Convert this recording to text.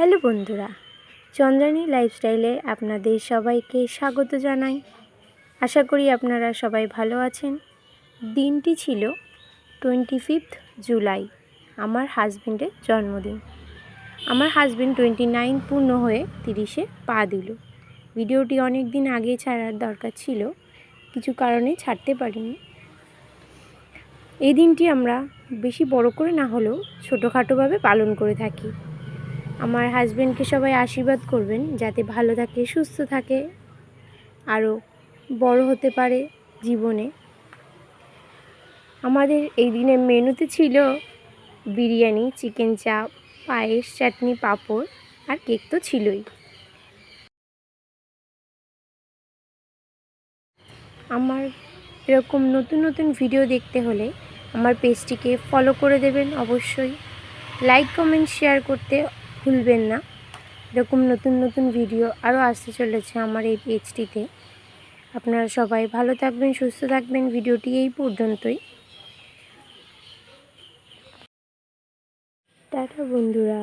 Hello বন্ধুরা, চন্দ্রানী লাইফস্টাইলে আপনাদের সবাইকে স্বাগত জানাই। আশা করি আপনারা সবাই ভালো আছেন। দিনটি ছিল 25 জুলাই, আমার হাজব্যান্ডের জন্মদিন। আমার হাজব্যান্ড 29 পূর্ণ হয়ে 30-এ পা দিল। ভিডিওটি অনেক দিন আগে ছাড়ার দরকার ছিল, কিছু কারণে ছাড়তে পারিনি। এই দিনটি আমরা বেশি বড় করে না হলেও ছোটোখাটোভাবে পালন করে থাকি। আমার হাজব্যান্ডকে সবাই আশীর্বাদ করবেন যাতে ভালো থাকে, সুস্থ থাকে, আরও বড় হতে পারে জীবনে। আমাদের এই দিনের মেনুতে ছিল বিরিয়ানি, চিকেন চাপ, পায়েস, চাটনি, পাঁপড় আর কেক তো ছিলই। আমার এরকম নতুন নতুন ভিডিও দেখতে হলে আমার পেজটিকে ফলো করে দেবেন অবশ্যই। লাইক, কমেন্ট, শেয়ার করতে ভুলবেন না। এরকম নতুন নতুন ভিডিও আরও আসতে চলেছে আমার এই পেজটিতে। আপনারা সবাই ভালো থাকবেন, সুস্থ থাকবেন। ভিডিওটি এই পর্যন্তই। টাটা বন্ধুরা।